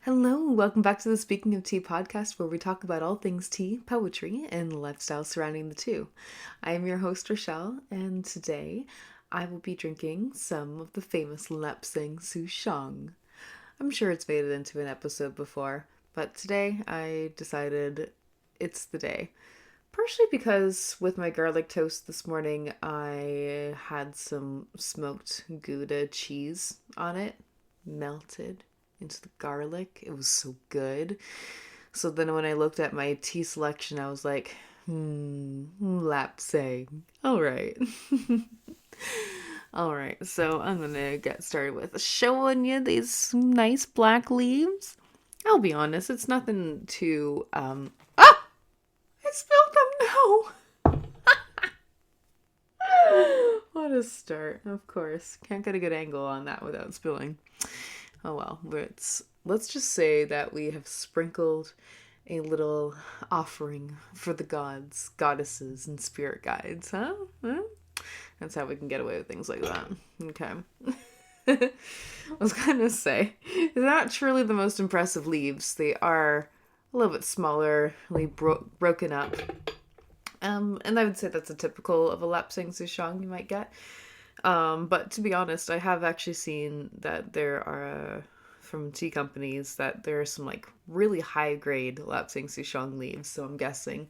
Hello, welcome back to the Speaking of Tea podcast, where we talk about all things tea, poetry, and the lifestyle surrounding the two. I am your host, Rochelle, and today I will be drinking some of the famous Lapsang Souchong. I'm sure it's made it into an episode before, but today I decided it's the day. Partially because with my garlic toast this morning, I had some smoked Gouda cheese on it, melted into the garlic. It was so good. So then when I looked at my tea selection, I was like, Lapsang. All right. All right. So I'm going to get started with showing you these nice black leaves. I'll be honest, it's nothing too, I spilled them. No. What a start. Of course. Can't get a good angle on that without spilling. Oh well, let's just say that we have sprinkled a little offering for the gods, goddesses, and spirit guides, huh? That's how we can get away with things like that. Okay. I was gonna say, they're not truly the most impressive leaves. They are a little bit smaller, broken up. And I would say that's a typical of a Lapsang Souchong you might get. But to be honest, I have actually seen that there are, from tea companies, that there are some like really high grade Lapsang Souchong leaves. So I'm guessing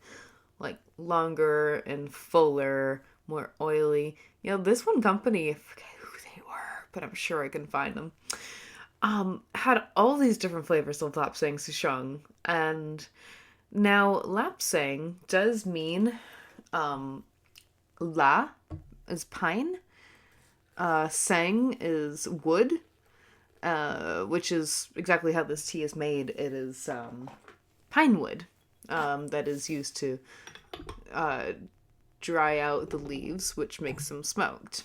like longer and fuller, more oily. You know, this one company, I forget who they were, but I'm sure I can find them. Had all these different flavors of Lapsang Souchong. And now Lapsang does mean, La is pine. Sang is wood, which is exactly how this tea is made. It is pine wood that is used to dry out the leaves, which makes them smoked.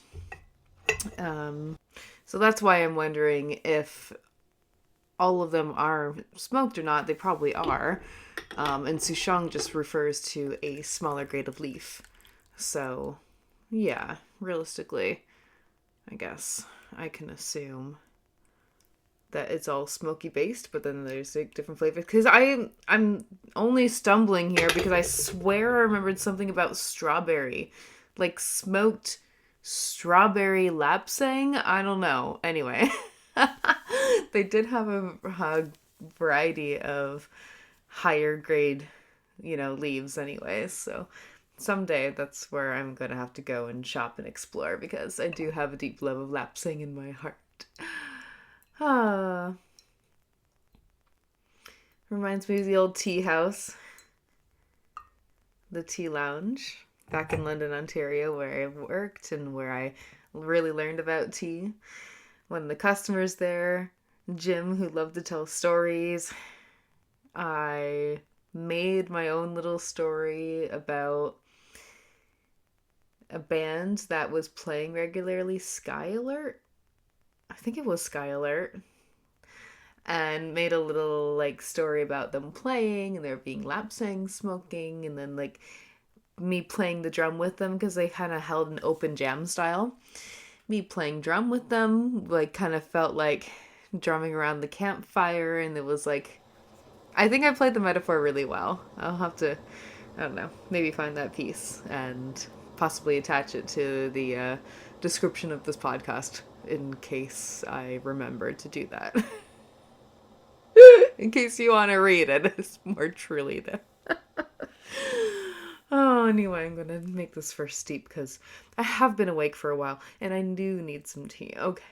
So that's why I'm wondering if all of them are smoked or not. They probably are. And Souchong just refers to a smaller grade of leaf. So, yeah, realistically, I guess I can assume that it's all smoky based, but then there's like different flavors. Because I'm only stumbling here because I swear I remembered something about strawberry, like smoked strawberry lapsang. I don't know. Anyway, they did have a variety of higher grade, leaves, anyways. So someday that's where I'm gonna have to go and shop and explore because I do have a deep love of lapsang in my heart. Ah, reminds me of the old tea house, the tea lounge back in London, Ontario, where I worked and where I really learned about tea. When the customers there, Jim, who loved to tell stories, I made my own little story about a band that was playing regularly, Sky Alert. I think it was Sky Alert. And made a little like story about them playing and there being lapsang smoking and then like me playing the drum with them because they kind of held an open jam style. Me playing drum with them like kind of felt like drumming around the campfire, and it was like, I think I played the metaphor really well. I'll have to, I don't know, maybe find that piece and possibly attach it to the description of this podcast in case I remember to do that. In case you want to read it, it's more truly there. Oh, anyway, I'm gonna make this first steep because I have been awake for a while and I do need some tea. Okay.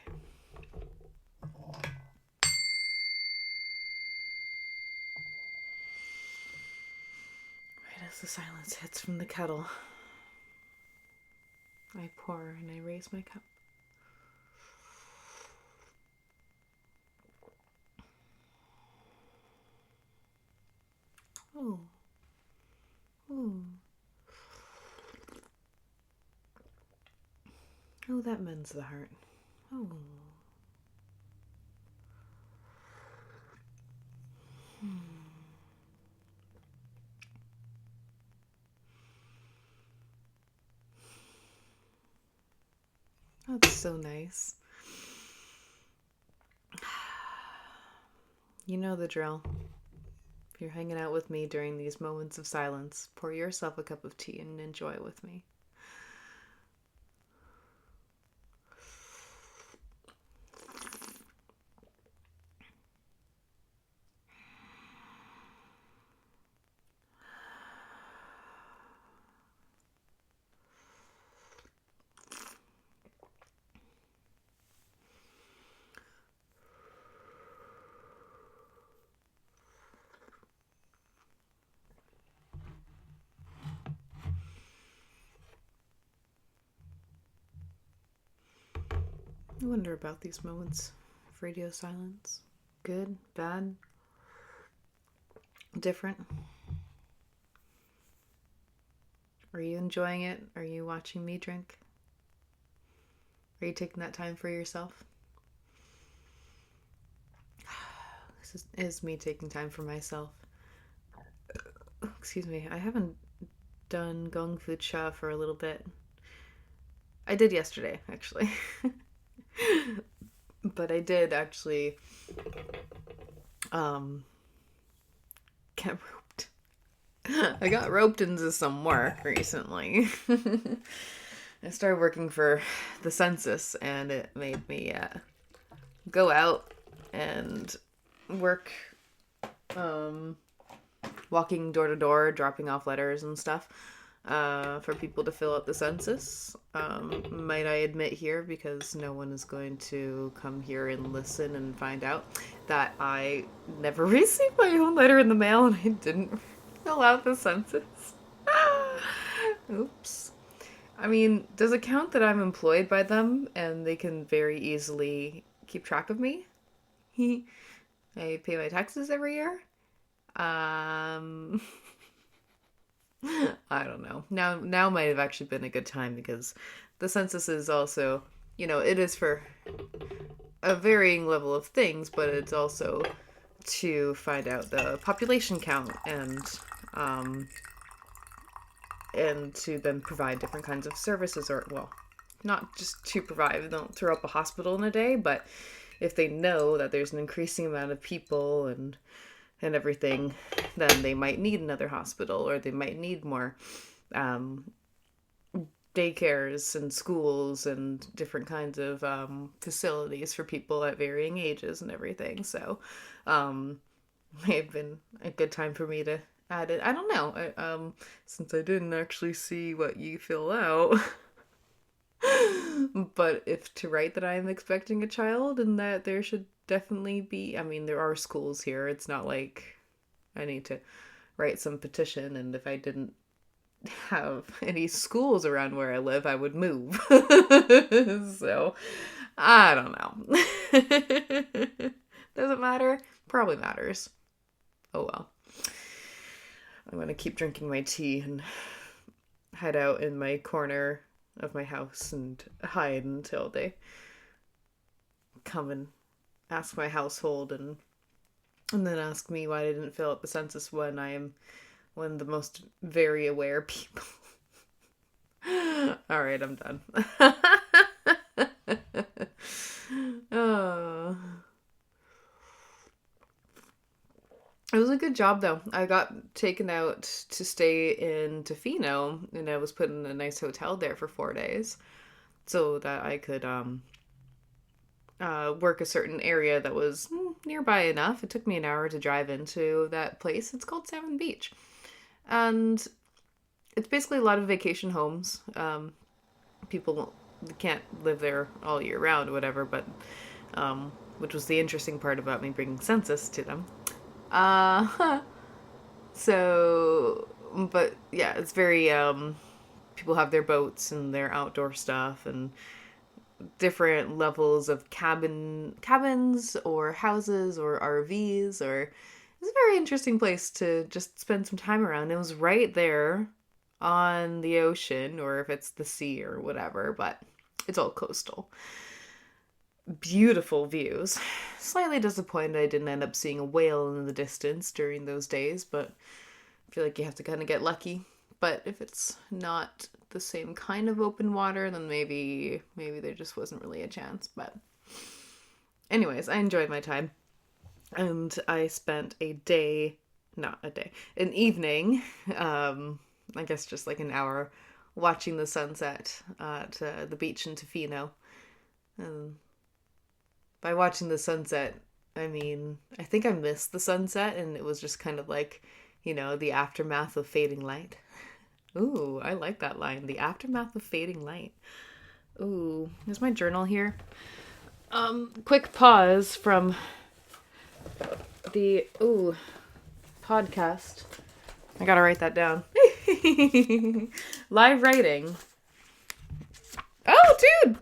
Right as the silence hits from the kettle, I pour and I raise my cup. Oh. Oh. Oh, that mends the heart. Oh. That's so nice. You know the drill. If you're hanging out with me during these moments of silence, pour yourself a cup of tea and enjoy with me. I wonder about these moments of radio silence. Good, bad, different. Are you enjoying it? Are you watching me drink? Are you taking that time for yourself? This is me taking time for myself. Excuse me, I haven't done Gong Fu Cha for a little bit. I did yesterday, actually. But I did actually get roped. I got roped into some work recently. I started working for the census, and it made me go out and work walking door to door, dropping off letters and stuff for people to fill out the census. Might I admit here, because no one is going to come here and listen and find out, that I never received my own letter in the mail and I didn't fill out the census. Oops. I mean, does it count that I'm employed by them and they can very easily keep track of me? I pay my taxes every year. I don't know. Now might have actually been a good time, because the census is also, it is for a varying level of things, but it's also to find out the population count and to then provide different kinds of services, or, well, not just to provide, they don't throw up a hospital in a day, but if they know that there's an increasing amount of people and everything, then they might need another hospital, or they might need more daycares and schools and different kinds of facilities for people at varying ages and everything. So may have been a good time for me to add it. I don't know. Since I didn't actually see what you fill out. But if to write that I am expecting a child and that there should definitely be, I mean, there are schools here. It's not like I need to write some petition, and if I didn't have any schools around where I live, I would move. So, I don't know. Does it matter? Probably matters. Oh well. I'm gonna keep drinking my tea and hide out in my corner of my house and hide until they come and ask my household and then ask me why I didn't fill out the census when I am one of the most very aware people. All right, I'm done. Oh. It was a good job, though. I got taken out to stay in Tofino, and I was put in a nice hotel there for 4 days so that I could work a certain area that was nearby enough. It took me an hour to drive into that place. It's called Salmon Beach. And it's basically a lot of vacation homes. People can't live there all year round or whatever, but which was the interesting part about me bringing census to them. So, but yeah, it's very, people have their boats and their outdoor stuff and different levels of cabins or houses or RVs, or it's a very interesting place to just spend some time around. It was right there on the ocean, or if it's the sea or whatever, but it's all coastal. Beautiful views. Slightly disappointed I didn't end up seeing a whale in the distance during those days, but I feel like you have to kind of get lucky. But if it's not the same kind of open water, then maybe there just wasn't really a chance. But anyways, I enjoyed my time. And I spent an evening, I guess just like an hour, watching the sunset at the beach in Tofino. And by watching the sunset, I mean, I think I missed the sunset and it was just kind of like, the aftermath of fading light. Ooh, I like that line. The aftermath of fading light. Ooh, is my journal here? Quick pause from the podcast. I gotta write that down. Live writing. Oh, dude!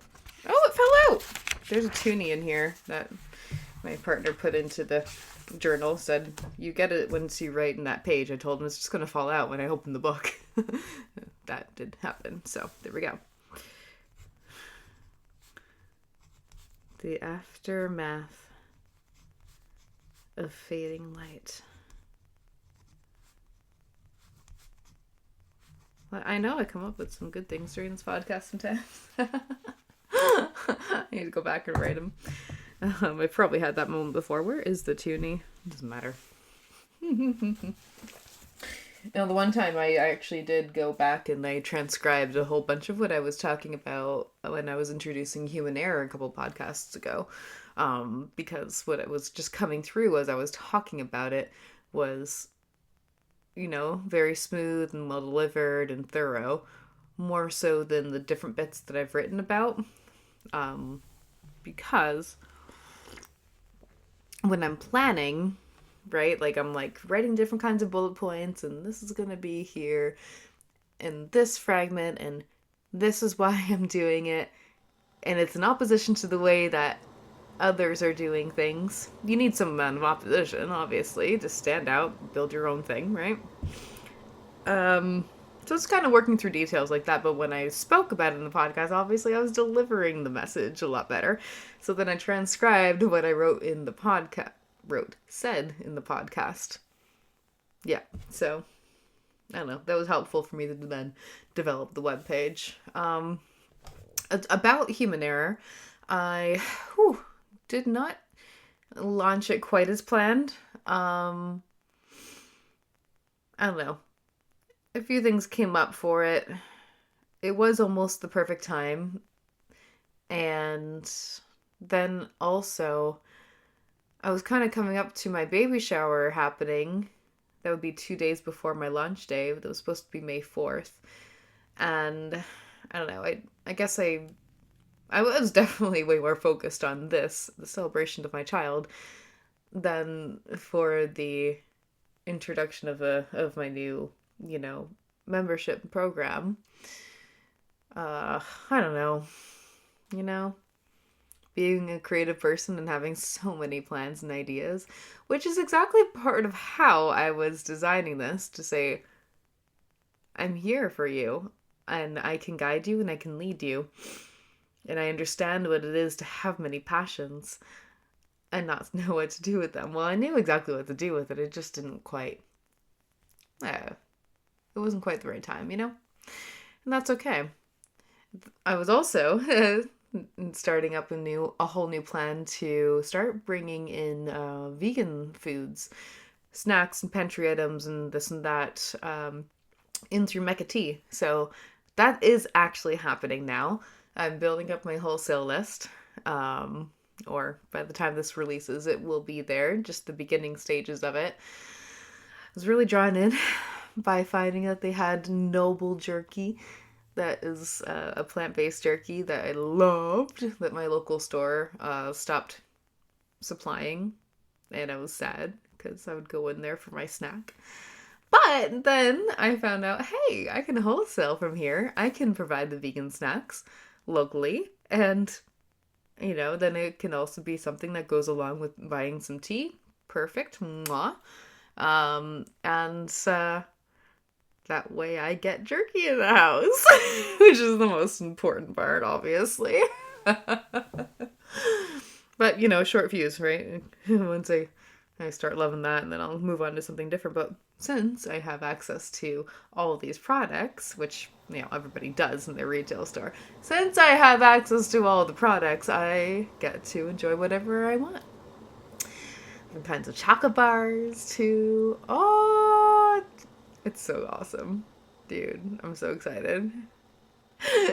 Oh, it fell out! There's a toonie in here that my partner put into the journal. Said, you get it once you write in that page. I told him it's just gonna fall out when I open the book. That did happen, so there we go. The aftermath of fading light. I know I come up with some good things during this podcast sometimes. I need to go back and write them. I've probably had that moment before. Where is the toonie? It doesn't matter. The one time I actually did go back and I transcribed a whole bunch of what I was talking about when I was introducing human error a couple podcasts ago. Because what it was just coming through as I was talking about it was, very smooth and well delivered and thorough, more so than the different bits that I've written about. Because when I'm planning, right, like I'm like writing different kinds of bullet points and this is going to be here in this fragment and this is why I'm doing it. And it's in opposition to the way that others are doing things. You need some amount of opposition, obviously, to stand out, build your own thing, right? So it's kind of working through details like that, but when I spoke about it in the podcast, obviously I was delivering the message a lot better. So then I transcribed what I wrote in the podcast, said in the podcast. Yeah, so I don't know, that was helpful for me to then develop the webpage. About human error, I did not launch it quite as planned. I don't know. A few things came up for it. It was almost the perfect time. And then also, I was kind of coming up to my baby shower happening. That would be 2 days before my launch day. That was supposed to be May 4th. And I don't know. I guess I was definitely way more focused on the celebration of my child, than for the introduction of my new, membership program. I don't know, being a creative person and having so many plans and ideas, which is exactly part of how I was designing this, to say, I'm here for you, and I can guide you and I can lead you. And I understand what it is to have many passions and not know what to do with them. Well, I knew exactly what to do with it. It just didn't quite... it wasn't quite the right time, And that's okay. I was also starting up a whole new plan to start bringing in vegan foods, snacks and pantry items and this and that in through MeccaTea. So that is actually happening now. I'm building up my wholesale list, or by the time this releases, it will be there, just the beginning stages of it. I was really drawn in by finding that they had Noble Jerky. That is a plant-based jerky that I loved, that my local store stopped supplying, and I was sad because I would go in there for my snack. But then I found out, hey, I can wholesale from here. I can provide the vegan snacks locally, and then it can also be something that goes along with buying some tea. Perfect. Mwah. And that way I get jerky in the house, which is the most important part, obviously. But, short fuse, right? Once I start loving that, and then I'll move on to something different. But since I have access to all of these products, which, everybody does in their retail store, since I have access to all the products, I get to enjoy whatever I want. kinds of chocolate bars too. Oh, it's so awesome. Dude, I'm so excited.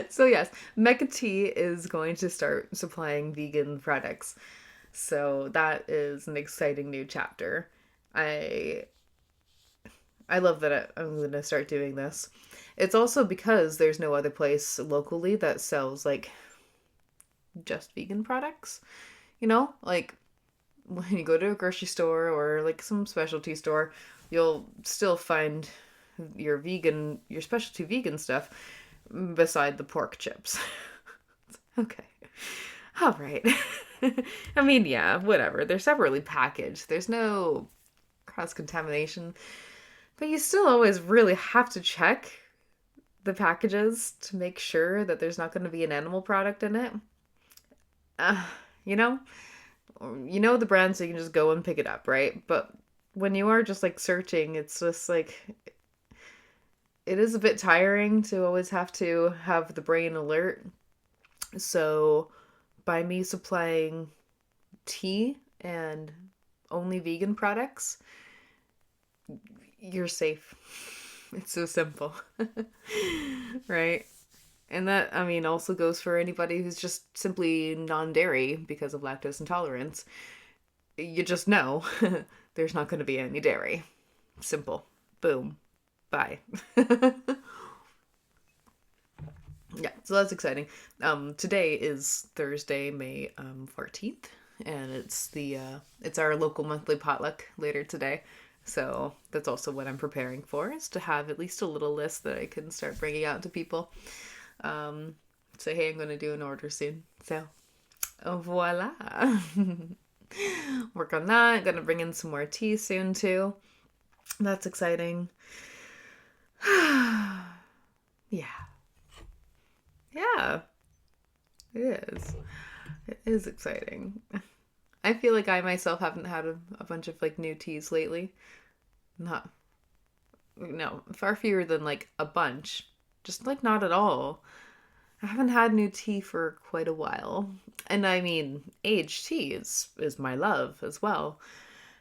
So yes, MeccaTea is going to start supplying vegan products. So that is an exciting new chapter. I I love that I'm going to start doing this. It's also because there's no other place locally that sells like just vegan products. You know, like when you go to a grocery store or like some specialty store, you'll still find your specialty vegan stuff beside the pork chips. Okay. All right. I mean, yeah, whatever. They're separately packaged. There's no cross contamination, but you still always really have to check the packages to make sure that there's not going to be an animal product in it. Uh, you know, the brand, so you can just go and pick it up, right? But when you are just like searching, it's just like it is a bit tiring to always have to have the brain alert. So by me supplying tea and only vegan products, you're safe. It's so simple. Right? And that, I mean, also goes for anybody who's just simply non dairy because of lactose intolerance. You just know there's not going to be any dairy. Simple. Boom. Bye. Yeah, so that's exciting. Today is Thursday, May 14th, and it's our local monthly potluck later today. So that's also what I'm preparing for, is to have at least a little list that I can start bringing out to people. Say, hey, I'm going to do an order soon. So, voila. Work on that. Gonna bring in some more tea soon too. That's exciting. Yeah. Yeah, it is. It is exciting. I feel like I myself haven't had a bunch of like new teas lately. Not, no, far fewer than like a bunch. Just like not at all. I haven't had new tea for quite a while. And I mean, aged tea is my love as well.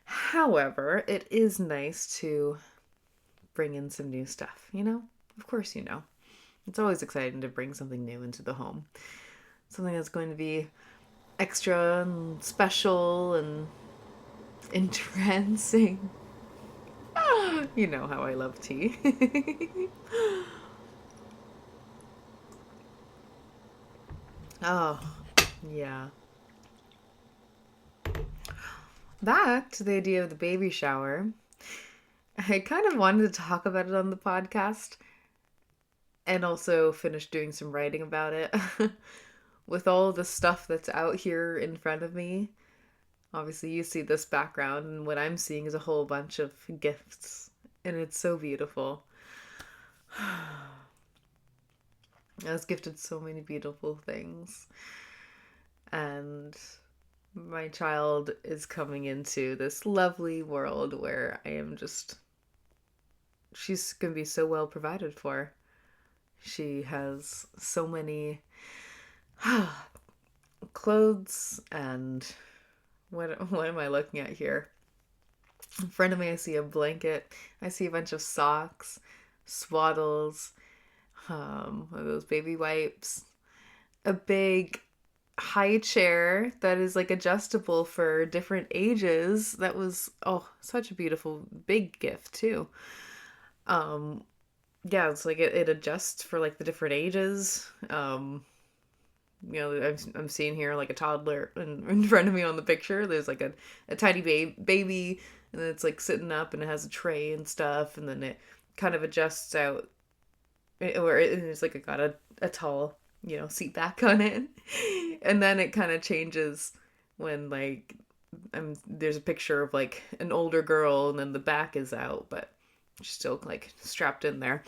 However, it is nice to bring in some new stuff, you know? Of course, you know. It's always exciting to bring something new into the home. Something that's going to be extra and special and entrancing. You know how I love tea. Oh, yeah. Back to the idea of the baby shower. I kind of wanted to talk about it on the podcast and also finish doing some writing about it. With all the stuff that's out here in front of me, obviously you see this background, and what I'm seeing is a whole bunch of gifts, and it's so beautiful. I was gifted so many beautiful things, and my child is coming into this lovely world where she's gonna be so well provided for. She has so many clothes, and what am I looking at here? In front of me, I see a blanket. I see a bunch of socks, swaddles, one of those baby wipes, a big high chair that is like adjustable for different ages. That was, oh, such a beautiful big gift too. Um, yeah, it's like it adjusts for like the different ages. I'm seeing here like a toddler in front of me on the picture. There's like a tiny baby, and then it's like sitting up and it has a tray and stuff, and then it kind of adjusts out, or it's like it got a tall, seat back on it. And then it kind of changes when like there's a picture of like an older girl, and then the back is out, but she's still like strapped in there.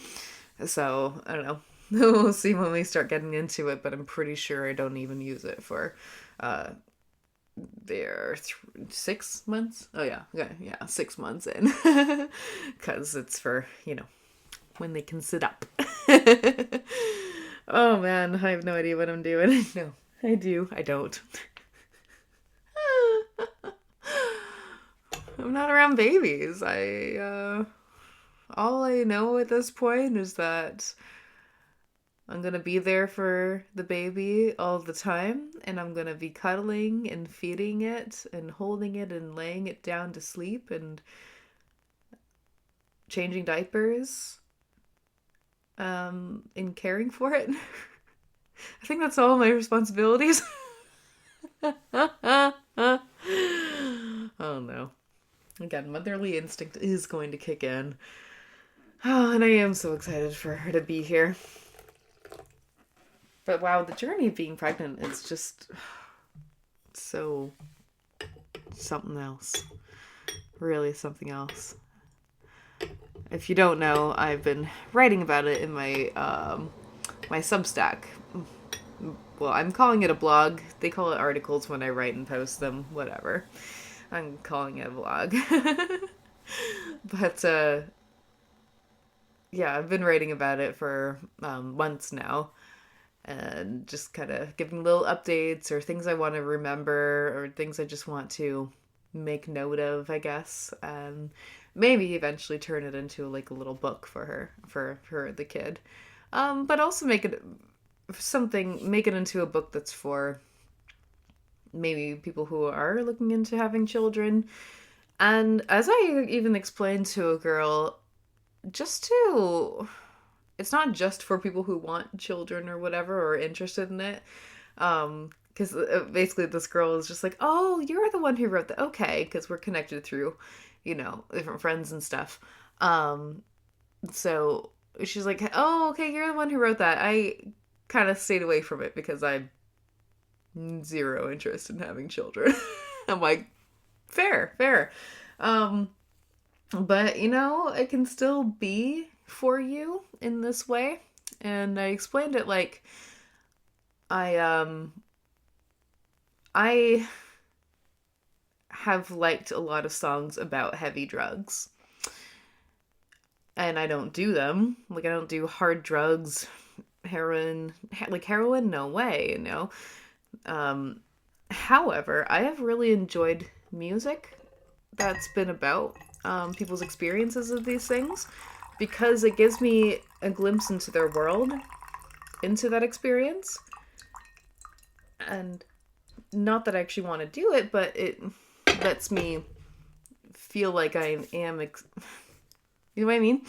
So I don't know. We'll see when we start getting into it, but I'm pretty sure I don't even use it for they're 6 months. Oh yeah, okay, yeah, 6 months in, because it's for when they can sit up. Oh man, I have no idea what I'm doing. No, I do. I don't. I'm not around babies. All I know at this point is that I'm gonna be there for the baby all the time, and I'm gonna be cuddling and feeding it and holding it and laying it down to sleep and changing diapers, and caring for it. I think that's all my responsibilities. Oh no. Again, motherly instinct is going to kick in. Oh, and I am so excited for her to be here. But wow, the journey of being pregnant is just so something else. Really something else. If you don't know, I've been writing about it in my my Substack. Well, I'm calling it a blog. They call it articles when I write and post them. Whatever. I'm calling it a blog. But yeah, I've been writing about it for months now, and just kind of giving little updates or things I want to remember or things I just want to make note of, I guess, and maybe eventually turn it into like a little book for her, the kid, but also make it into a book that's for maybe people who are looking into having children. And as I even explained to a girl, it's not just for people who want children or whatever or interested in it. Because basically this girl is just like, oh, you're the one who wrote that. Okay, because we're connected through, different friends and stuff. So she's like, oh, okay, you're the one who wrote that. I kind of stayed away from it because I'm zero interest in having children. I'm like, fair. But it can still be for you in this way. And I explained it like I have liked a lot of songs about heavy drugs. And I don't do them. Like, I don't do hard drugs, heroin, no way, However, I have really enjoyed music that's been about people's experiences of these things, because it gives me a glimpse into their world, into that experience. And not that I actually want to do it, but it lets me feel like I am, you know what I mean?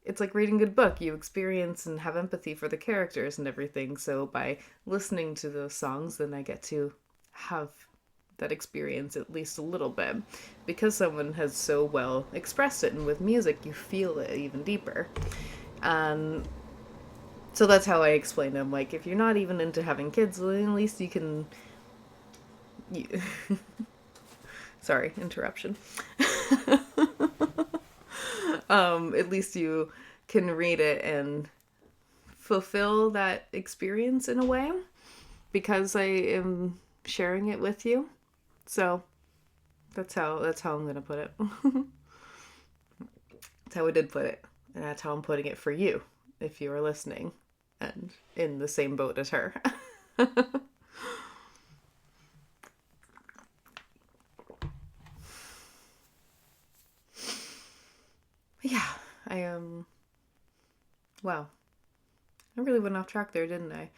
It's like reading a good book. You experience and have empathy for the characters and everything. So by listening to those songs, then I get to have that experience at least a little bit, because someone has so well expressed it, and with music you feel it even deeper. So that's how I explain them. Like, if you're not even into having kids, then at least you can sorry, interruption. At least you can read it and fulfill that experience in a way, because I am sharing it with you. So that's how I'm gonna put it. That's how I did put it, and that's how I'm putting it for you, if you are listening and in the same boat as her. Yeah, wow, I really went off track there, didn't I?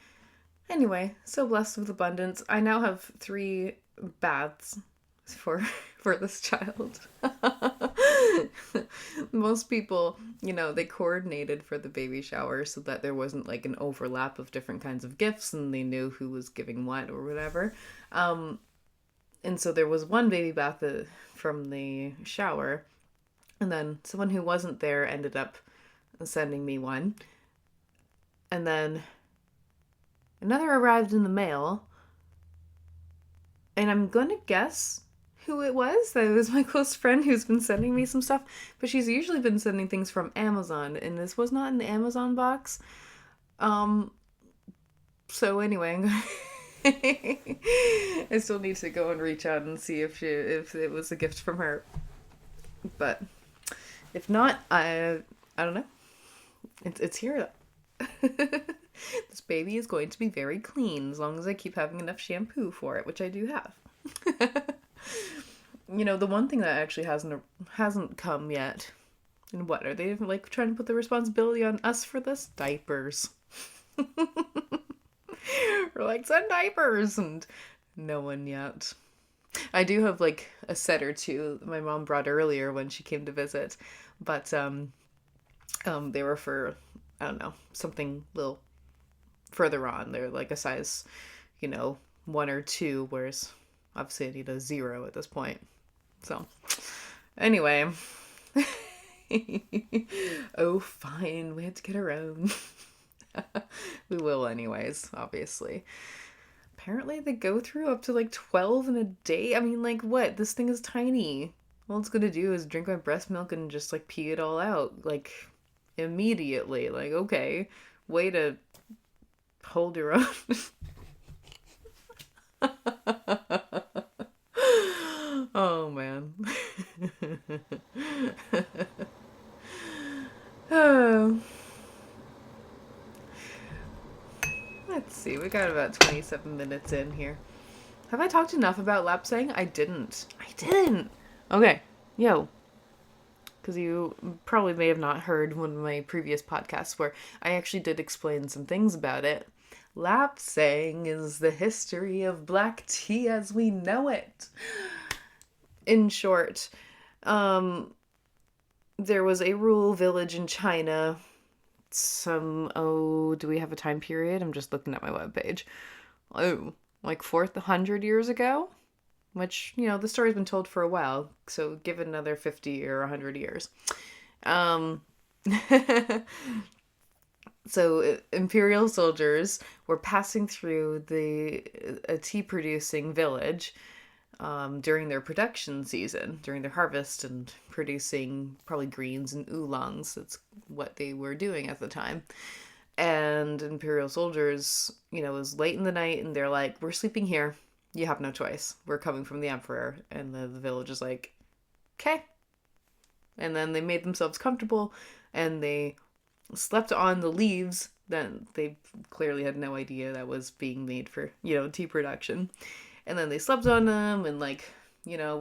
Anyway, so blessed with abundance. I now have 3 baths for this child. Most people, they coordinated for the baby shower so that there wasn't like an overlap of different kinds of gifts, and they knew who was giving what or whatever. And so there was one baby bath from the shower, and then someone who wasn't there ended up sending me one. And then another arrived in the mail, and I'm gonna guess who it was. That it was my close friend who's been sending me some stuff, but she's usually been sending things from Amazon, and this was not in the Amazon box. So anyway, I still need to go and reach out and see if it was a gift from her. But if not, I don't know. It's here. This baby is going to be very clean as long as I keep having enough shampoo for it, which I do have. The one thing that actually hasn't come yet. And what are they like trying to put the responsibility on us for this? Diapers. We're like, send diapers, and no one yet. I do have like a set or two my mom brought earlier when she came to visit, but they were for, I don't know, something a little further on. They're like a size, 1 or 2, whereas obviously I need a 0 at this point. So anyway, oh fine, we had to get our own. We will anyways, obviously. Apparently they go through up to like 12 in a day. I mean, like, what? This thing is tiny. All it's gonna do is drink my breast milk and just like pee it all out, like, immediately. Like, okay, way to hold your own. Oh man. Oh. Let's see, we got about 27 minutes in here. Have I talked enough about Lapsang? I didn't. Okay, yo. Because you probably may have not heard one of my previous podcasts where I actually did explain some things about it. Lapsang is the history of black tea as we know it. In short, there was a rural village in China. Do we have a time period? I'm just looking at my webpage. Oh, like 400 years ago? Which, the story's been told for a while, so give it another 50 or 100 years. So imperial soldiers were passing through a tea-producing village during their production season, during their harvest, and producing probably greens and oolongs. That's what they were doing at the time. And imperial soldiers, it was late in the night, and they're like, we're sleeping here. You have no choice. We're coming from the emperor. And the village is like, okay. And then they made themselves comfortable, and they slept on the leaves. Then they clearly had no idea that was being made for, tea production. And then they slept on them and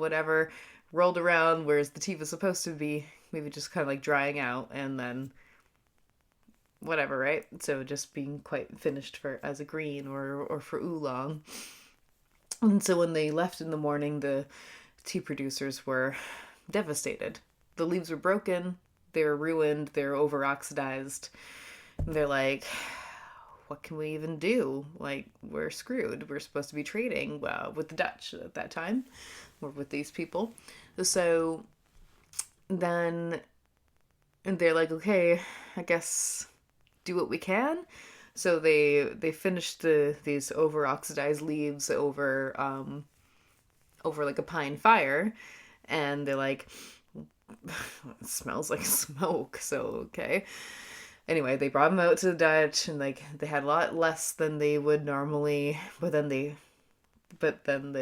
whatever, rolled around whereas the tea was supposed to be, maybe just kind of like drying out, and then whatever, right? So just being quite finished as a green or for oolong. And so when they left in the morning, the tea producers were devastated. The leaves were broken, they were ruined, they were over-oxidized. And they're like, what can we even do? Like, we're screwed. We're supposed to be trading with the Dutch at that time, or with these people. So then they're like, okay, I guess do what we can. So they finished these over oxidized leaves over like a pine fire, and they're like, it smells like smoke. So okay. Anyway, they brought them out to the Dutch, and like they had a lot less than they would normally. But then the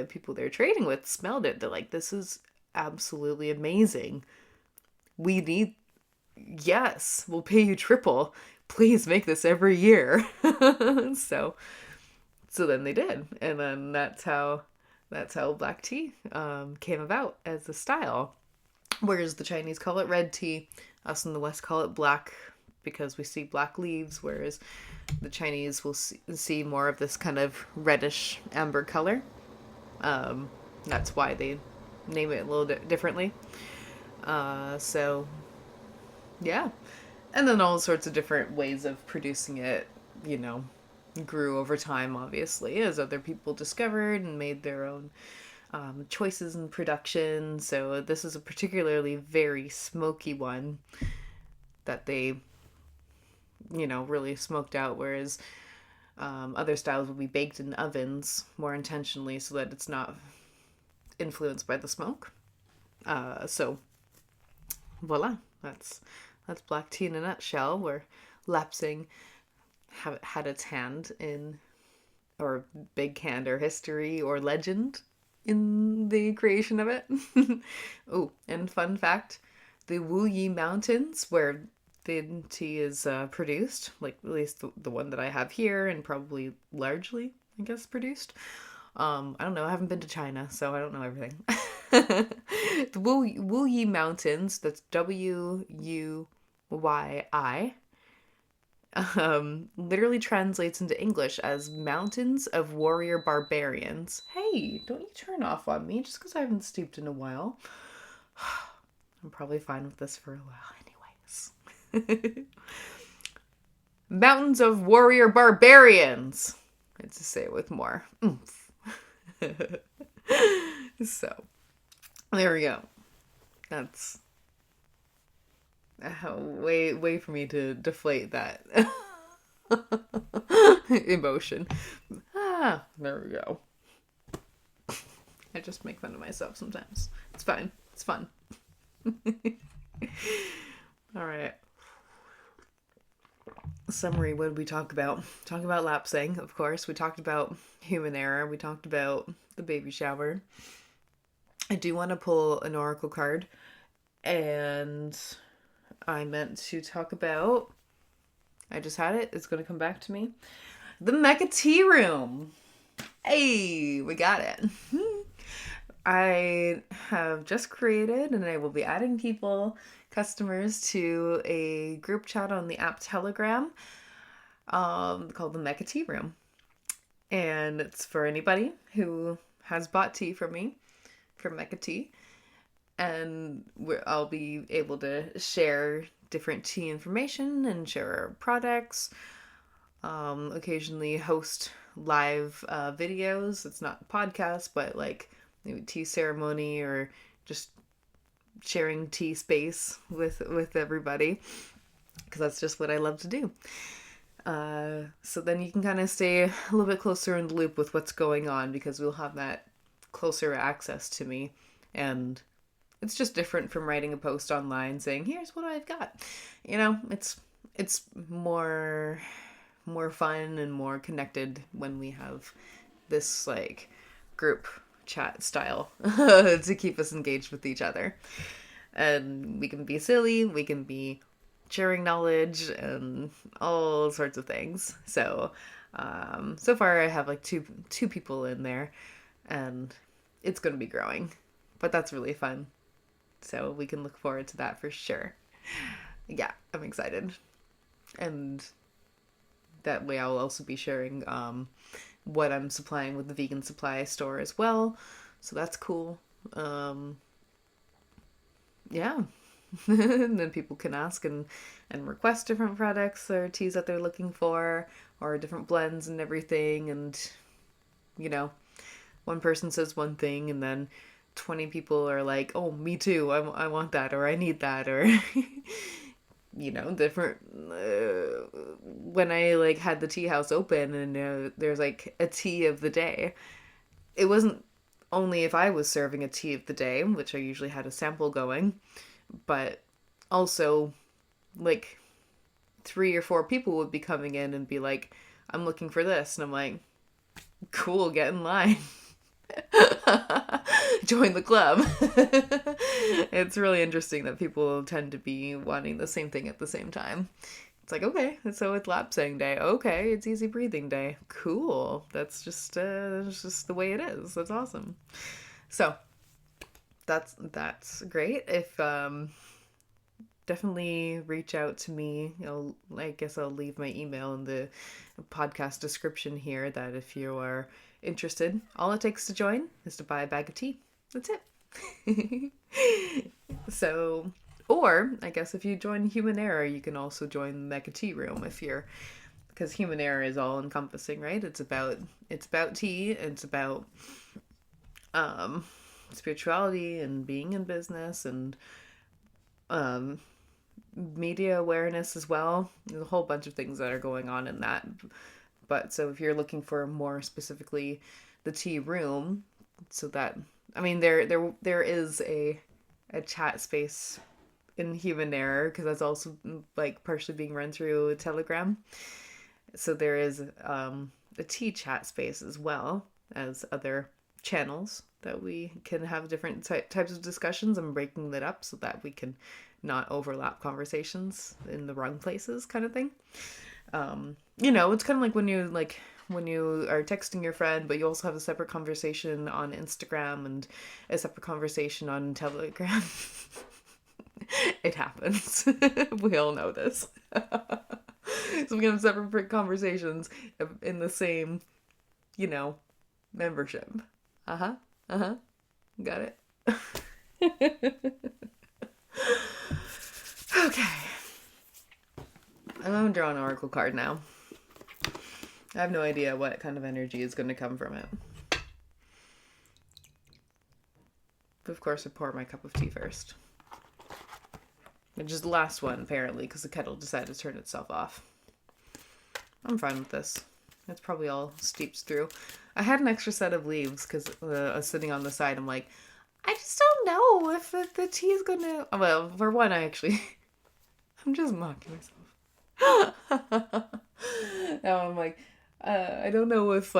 people they're trading with smelled it. They're like, "This is absolutely amazing. Yes, we'll pay you triple. Please make this every year." So then they did, and then that's how black tea came about as a style. Whereas the Chinese call it red tea, us in the West call it black, because we see black leaves, whereas the Chinese will see more of this kind of reddish amber color. That's why they name it a little bit differently. So, yeah. And then all sorts of different ways of producing it, grew over time, obviously, as other people discovered and made their own choices in production. So this is a particularly very smoky one that they really smoked out, whereas other styles will be baked in ovens more intentionally so that it's not influenced by the smoke. So voila, that's black tea in a nutshell, where Lapsang had its hand in, or big hand or history or legend in the creation of it. Oh, and fun fact, the Wuyi Mountains, where the tea is produced, like at least the one that I have here, and probably largely, I guess, produced. I don't know. I haven't been to China, so I don't know everything. The Wuyi Mountains, that's Wuyi, literally translates into English as Mountains of Warrior Barbarians. Hey, don't you turn off on me just because I haven't stooped in a while. I'm probably fine with this for a while anyways. Mountains of Warrior Barbarians. I had to say it with more oomph. So, there we go. That's way for me to deflate that emotion. There we go. I just make fun of myself sometimes. It's fine. It's fun. All right. Summary, what did we talk about? Talk about lapsang, of course. We talked about human error. We talked about the baby shower. I do want to pull an oracle card, and I meant to talk about, I just had it, it's going to come back to me, the MeccaTea room. Hey, we got it. I have just created, and I will be adding customers to a group chat on the app Telegram called the MeccaTea room. And it's for anybody who has bought tea from me, from MeccaTea. And I'll be able to share different tea information and share our products. Occasionally host live videos. It's not podcasts, but like maybe tea ceremony or just sharing tea space with everybody, because that's just what I love to do. So then you can kind of stay a little bit closer in the loop with what's going on, because we'll have that closer access to me. And it's just different from writing a post online saying, here's what I've got. You know, it's more fun and more connected when we have this like group chat style to keep us engaged with each other. And we can be silly, we can be sharing knowledge and all sorts of things. So so far I have like two people in there, and it's going to be growing, but that's really fun. So we can look forward to that for sure. Yeah, I'm excited. And that way I'll also be sharing what I'm supplying with the vegan supply store as well. So that's cool. Yeah. And then people can ask and request different products or teas that they're looking for, or different blends and everything. And, you know, one person says one thing and then 20 people are like, oh, me too. I want that, or I need that, or, you know, different. When I like had the tea house open and there's like a tea of the day, it wasn't only if I was serving a tea of the day, which I usually had a sample going, but also like 3 or 4 people would be coming in and be like, I'm looking for this. And I'm like, cool, get in line. Join the club. It's really interesting that people tend to be wanting the same thing at the same time. It's like, okay, so it's lapsang day. Okay, it's easy breathing day. Cool. That's just the way it is. That's awesome. So that's great. If definitely reach out to me. I guess I'll leave my email in the podcast description here, that if you are interested, all it takes to join is to buy a bag of tea. That's it. So, or I guess if you join Human Error, you can also join the MeccaTea room because Human Error is all encompassing, right? It's about tea. It's about spirituality and being in business and media awareness as well. There's a whole bunch of things that are going on in that. But so if you're looking for more specifically the tea room, so that, I mean, there is a chat space in Human Error, because that's also like partially being run through Telegram. So there is a tea chat space as well as other channels that we can have different types of discussions. I'm breaking that up so that we can not overlap conversations in the wrong places, kind of thing. You know, it's kind of like when you like when you are texting your friend, but you also have a separate conversation on Instagram and a separate conversation on Telegram. It happens. We all know this. So we can have separate conversations in the same, membership. Uh huh. Uh huh. Got it. Okay. I'm gonna draw an oracle card now. I have no idea what kind of energy is going to come from it. But of course, I pour my cup of tea first. Which is the last one, apparently, because the kettle decided to turn itself off. I'm fine with this. It's probably all steeps through. I had an extra set of leaves because I was sitting on the side. I'm like, I just don't know if the tea is going to... Well, for one, I'm just mocking myself. Now I'm like, I don't know if,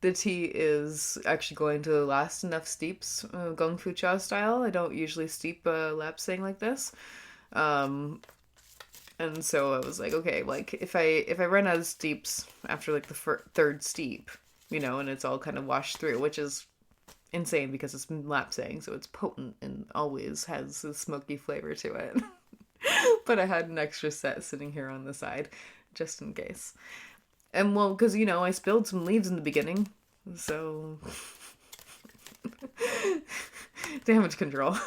the tea is actually going to last enough steeps, Gong Fu Cha style. I don't usually steep lapsang like this. And so I was like, okay, if I run out of steeps after the third steep, and it's all kind of washed through, which is insane because it's lapsang, so it's potent and always has a smoky flavor to it. But I had an extra set sitting here on the side, just in case. And well, because, I spilled some leaves in the beginning, so... Damage control.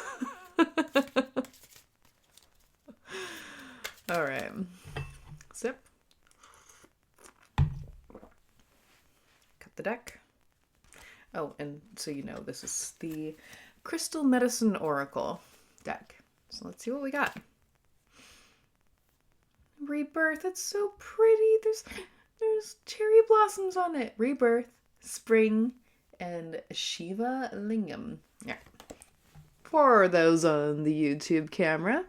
Alright. Sip. Cut the deck. Oh, and so this is the Crystal Medicine Oracle deck. So let's see what we got. Rebirth, it's so pretty. There's cherry blossoms on it. Rebirth, spring, and Shiva Lingam. Yeah. For those on the YouTube camera,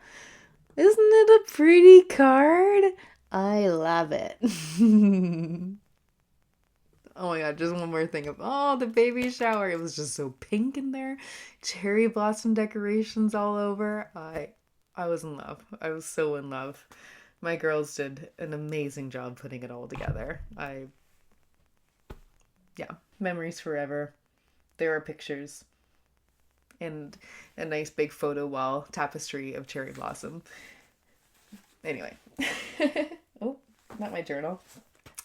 isn't it a pretty card? I love it. Oh my god, just one more thing of the baby shower. It was just so pink in there. Cherry blossom decorations all over. I was in love. I was so in love. My girls did an amazing job putting it all together. Memories forever. There are pictures. And a nice big photo wall tapestry of cherry blossom. Anyway. Oh, not my journal.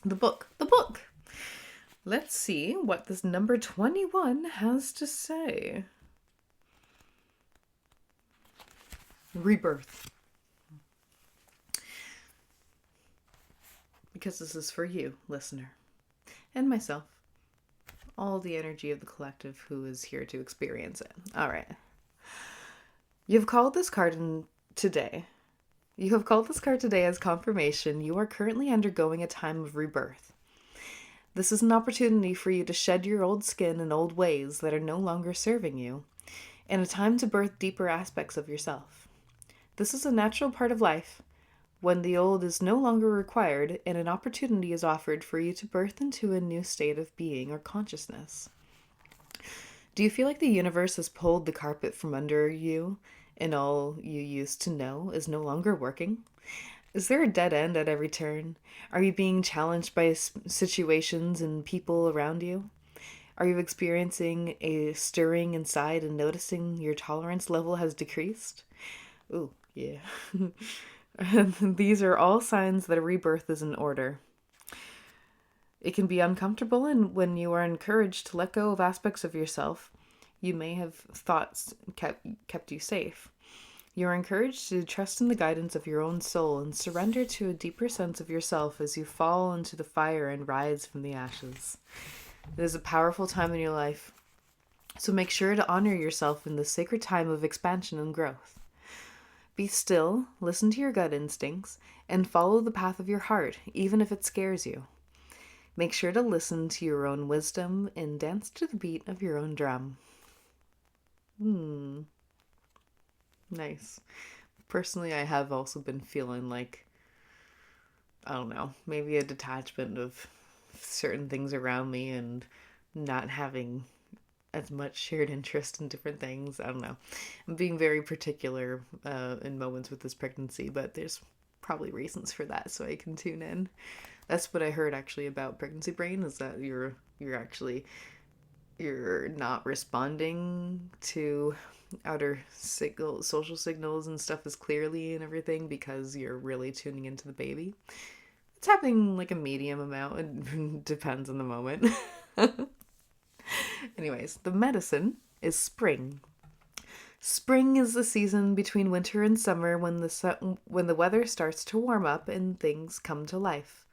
The book. Let's see what this number 21 has to say. Rebirth. Because this is for you, listener, and myself. All the energy of the collective who is here to experience it. All right. You have called this card today as confirmation you are currently undergoing a time of rebirth. This is an opportunity for you to shed your old skin and old ways that are no longer serving you, and a time to birth deeper aspects of yourself. This is a natural part of life, when the old is no longer required and an opportunity is offered for you to birth into a new state of being or consciousness. Do you feel like the universe has pulled the carpet from under you and all you used to know is no longer working? Is there a dead end at every turn? Are you being challenged by situations and people around you? Are you experiencing a stirring inside and noticing your tolerance level has decreased? Ooh, yeah. These are all signs that a rebirth is in order. It can be uncomfortable, and when you are encouraged to let go of aspects of yourself you may have thoughts kept you safe. You are encouraged to trust in the guidance of your own soul and surrender to a deeper sense of yourself as you fall into the fire and rise from the ashes. It is a powerful time in your life, so make sure to honor yourself in this sacred time of expansion and growth. Be still, listen to your gut instincts, and follow the path of your heart, even if it scares you. Make sure to listen to your own wisdom and dance to the beat of your own drum. Nice. Personally, I have also been feeling like, I don't know, maybe a detachment of certain things around me and not having as much shared interest in different things. I don't know. I'm being very particular in moments with this pregnancy, but there's probably reasons for that, so I can tune in. That's what I heard actually about pregnancy brain, is that you're not responding to social signals and stuff as clearly and everything because you're really tuning into the baby. It's happening like a medium amount. It depends on the moment. Anyways, the medicine is spring. Spring is the season between winter and summer when the weather starts to warm up and things come to life.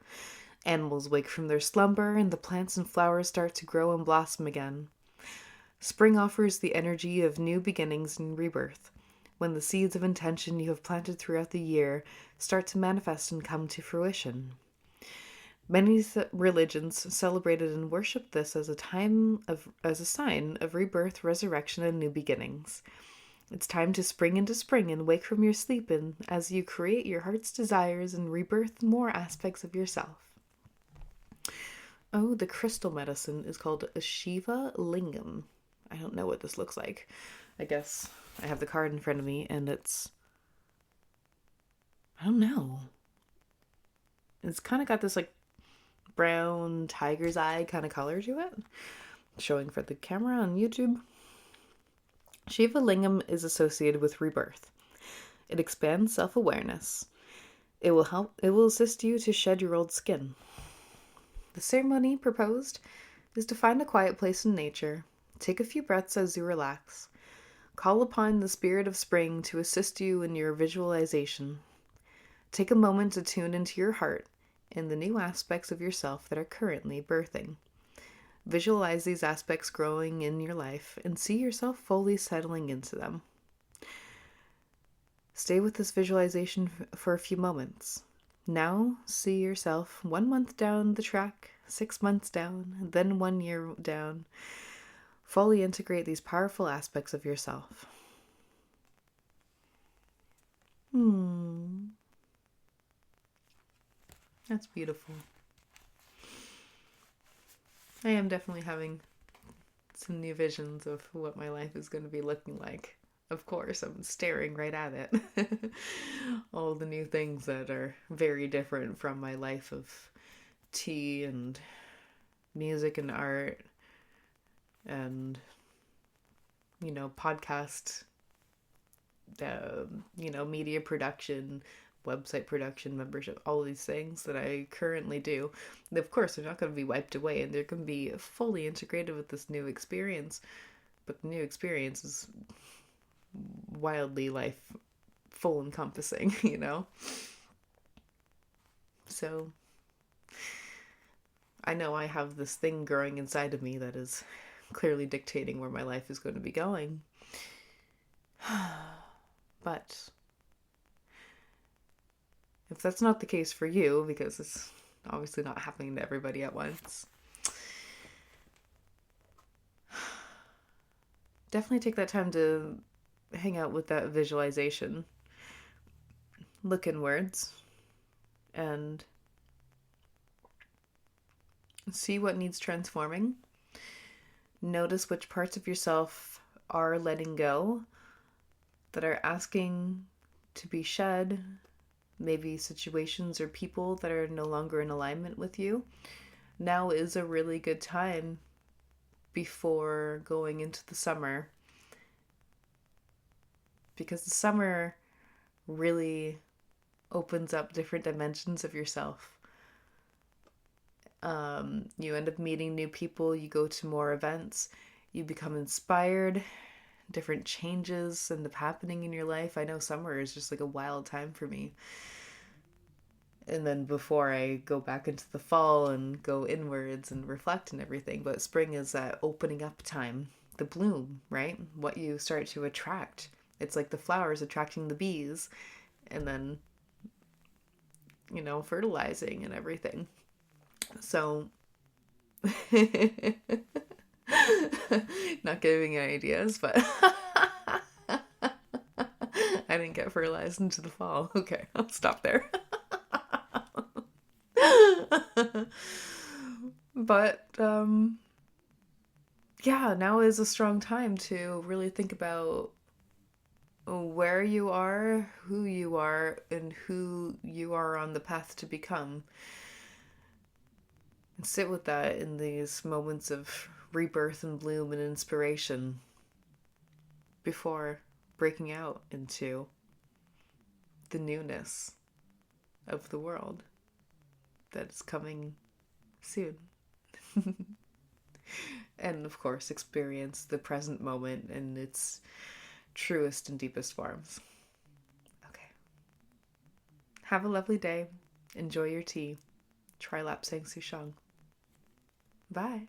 Animals wake from their slumber and the plants and flowers start to grow and blossom again. Spring offers the energy of new beginnings and rebirth, when the seeds of intention you have planted throughout the year start to manifest and come to fruition. Many religions celebrated and worshipped this as a sign of rebirth, resurrection, and new beginnings. It's time to spring into spring and wake from your sleep as you create your heart's desires and rebirth more aspects of yourself. Oh, the crystal medicine is called a Shiva Lingam. I don't know what this looks like. I guess I have the card in front of me and I don't know. It's kind of got this like brown tiger's eye kind of color to it. Showing for the camera on YouTube. Shiva Lingam is associated with rebirth. It expands self-awareness. It will assist you to shed your old skin. The ceremony proposed is to find a quiet place in nature. Take a few breaths as you relax. Call upon the spirit of spring to assist you in your visualization. Take a moment to tune into your heart and the new aspects of yourself that are currently birthing. Visualize these aspects growing in your life and see yourself fully settling into them. Stay with this visualization for a few moments. Now see yourself 1 month down the track, 6 months down, then 1 year down. Fully integrate these powerful aspects of yourself. That's beautiful. I am definitely having some new visions of what my life is going to be looking like. Of course, I'm staring right at it. All the new things that are very different from my life of tea and music and art and, podcast, media production, website production, membership, all these things that I currently do. And of course, they're not going to be wiped away and they're going to be fully integrated with this new experience. But the new experience is wildly full encompassing, So I know I have this thing growing inside of me that is clearly dictating where my life is going to be going. But if that's not the case for you, because it's obviously not happening to everybody at once, definitely take that time to hang out with that visualization. Look inwards and see what needs transforming. Notice which parts of yourself are letting go, that are asking to be shed. Maybe situations or people that are no longer in alignment with you. Now is a really good time before going into the summer, because the summer really opens up different dimensions of yourself. You end up meeting new people, you go to more events, you become inspired, different changes end up happening in your life. I know summer is just like a wild time for me. And then before I go back into the fall and go inwards and reflect and everything. But spring is that opening up time, the bloom, right? What you start to attract. It's like the flowers attracting the bees and then, fertilizing and everything. So, not giving you ideas, but I didn't get fertilized into the fall. Okay, I'll stop there. But, yeah, now is a strong time to really think about where you are, who you are, and who you are on the path to become. And sit with that in these moments of rebirth and bloom and inspiration before breaking out into the newness of the world that is coming soon. And of course, experience the present moment in its truest and deepest forms. Okay. Have a lovely day. Enjoy your tea. Try Lapsang Souchong. Bye.